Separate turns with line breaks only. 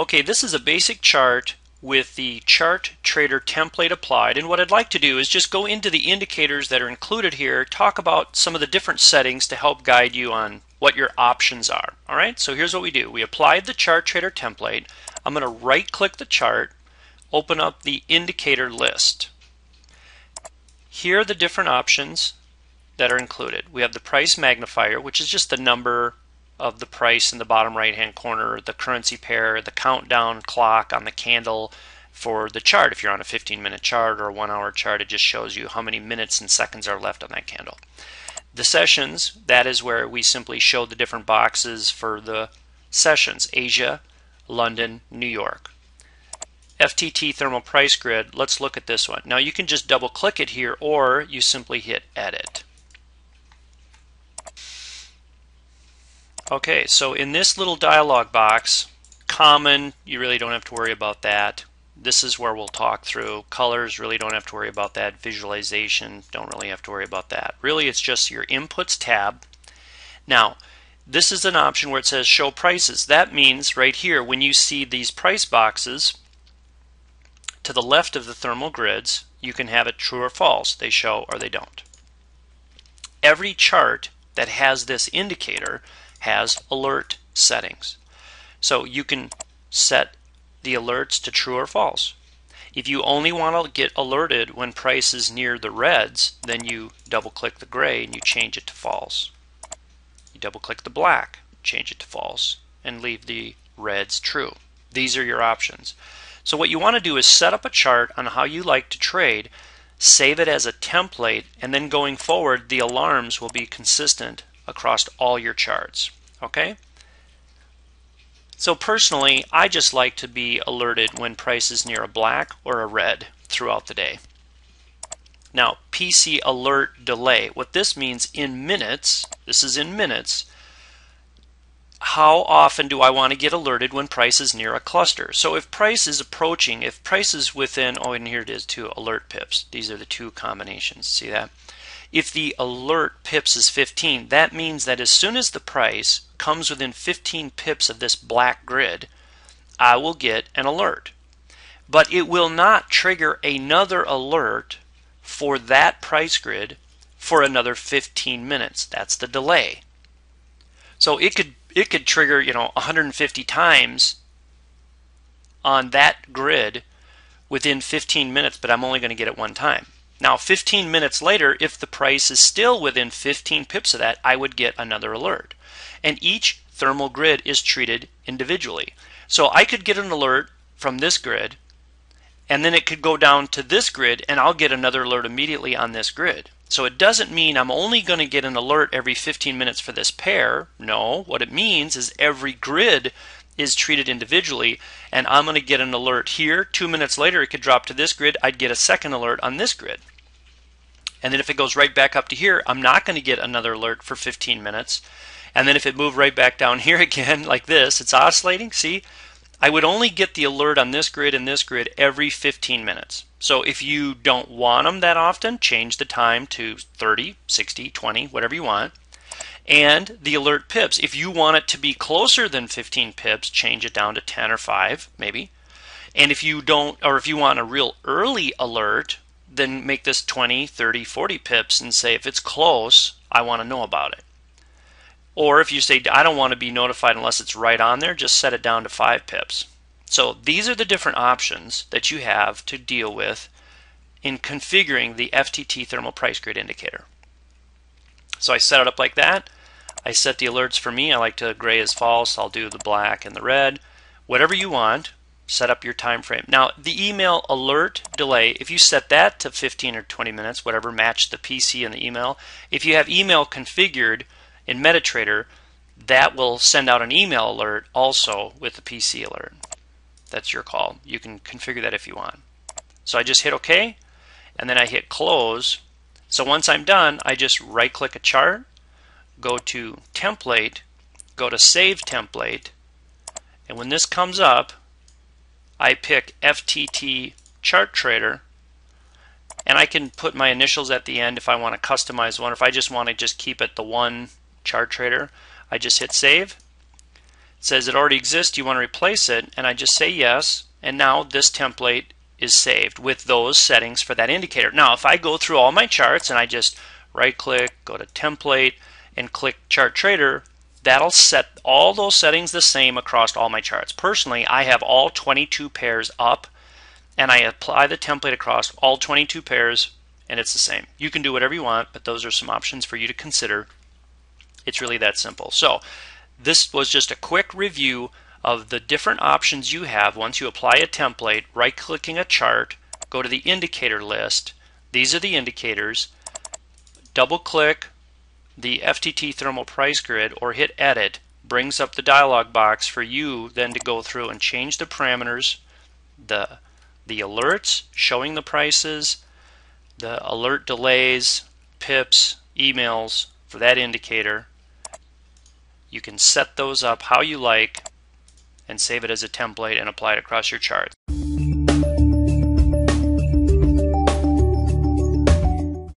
Okay, this is a basic chart with the chart trader template applied, and what I'd like to do is just go into the indicators that are included here, talk about some of the different settings to help guide you on what your options are. Alright, so here's what we do. We applied the chart trader template. I'm going to right click the chart, open up the indicator list. Here are the different options that are included. We have the price magnifier, which is just the number of the price in the bottom right hand corner, the currency pair, the countdown clock on the candle for the chart. If you're on a 15-minute chart or a 1-hour chart, it just shows you how many minutes and seconds are left on that candle. The sessions, that is where we simply show the different boxes for the sessions: Asia, London, New York. FTT thermal price grid, let's look at this one. Now you can just double click it here, or you simply hit edit. Okay, so in this little dialog box, common, you really don't have to worry about that. This is where we'll talk through. Colors, really don't have to worry about that. Visualization, don't really have to worry about that. Really, it's just your inputs tab. Now, this is an option where it says show prices. That means right here, when you see these price boxes to the left of the thermal grids, you can have it true or false. They show or they don't. Every chart that has this indicator has alert settings. So you can set the alerts to true or false. If you only want to get alerted when price is near the reds, then you double click the gray and you change it to false. You double click the black, change it to false, and leave the reds true. These are your options. So what you want to do is set up a chart on how you like to trade, save it as a template, and then going forward the alarms will be consistent across all your charts. Okay? So personally, I just like to be alerted when price is near a black or a red throughout the day. Now, PC alert delay. What this means in minutes, this is in minutes, how often do I want to get alerted when price is near a cluster? So if price is approaching, if price is within, oh, and here it is too, alert pips. These are the two combinations. See that? If the alert pips is 15, that means that as soon as the price comes within 15 pips of this black grid, I will get an alert. But it will not trigger another alert for that price grid for another 15 minutes. That's the delay. So it could trigger, 150 times on that grid within 15 minutes, but I'm only going to get it one time. Now, 15 minutes later, if the price is still within 15 pips of that, I would get another alert. And each thermal grid is treated individually. So I could get an alert from this grid, and then it could go down to this grid, and I'll get another alert immediately on this grid. So it doesn't mean I'm only going to get an alert every 15 minutes for this pair. No, what it means is every grid is treated individually, and I'm going to get an alert here. 2 minutes later, it could drop to this grid. I'd get a second alert on this grid. And then if it goes right back up to here, I'm not going to get another alert for 15 minutes. And then if it moved right back down here again, like this, it's oscillating, see? I would only get the alert on this grid and this grid every 15 minutes. So if you don't want them that often, change the time to 30, 60, 20, whatever you want. And the alert pips, if you want it to be closer than 15 pips, change it down to 10 or 5, maybe. And if you don't, or if you want a real early alert, then make this 20, 30, 40 pips and say if it's close, I want to know about it. Or if you say I don't want to be notified unless it's right on there, just set it down to 5 pips. So these are the different options that you have to deal with in configuring the FTT thermal price grid indicator. So I set it up like that. I set the alerts for me. I like to gray as false. I'll do the black and the red. Whatever you want, set up your time frame. Now the email alert delay, if you set that to 15 or 20 minutes, whatever, match the PC and the email. If you have email configured in MetaTrader, that will send out an email alert also with the PC alert. That's your call. You can configure that if you want. So I just hit OK, and then I hit close. So once I'm done, I just right click a chart, go to template, go to save template, and when this comes up, I pick FTT chart trader, and I can put my initials at the end if I want to customize one. If I just want to just keep it the one chart trader, I just hit save. It says it already exists, do you want to replace it? And I just say yes, and now this template is saved with those settings for that indicator. Now if I go through all my charts and I just right click, go to template, and click chart trader, that'll set all those settings the same across all my charts. Personally, I have all 22 pairs up, and I apply the template across all 22 pairs, and it's the same. You can do whatever you want, but those are some options for you to consider. It's really that simple. So this was just a quick review of the different options you have once you apply a template, right-clicking a chart, go to the indicator list. These are the indicators. Double-click the FTT thermal price grid or hit edit. Brings up the dialog box for you then to go through and change the parameters, the alerts showing the prices, the alert delays, pips, emails for that indicator. You can set those up how you like and save it as a template and apply it across your chart.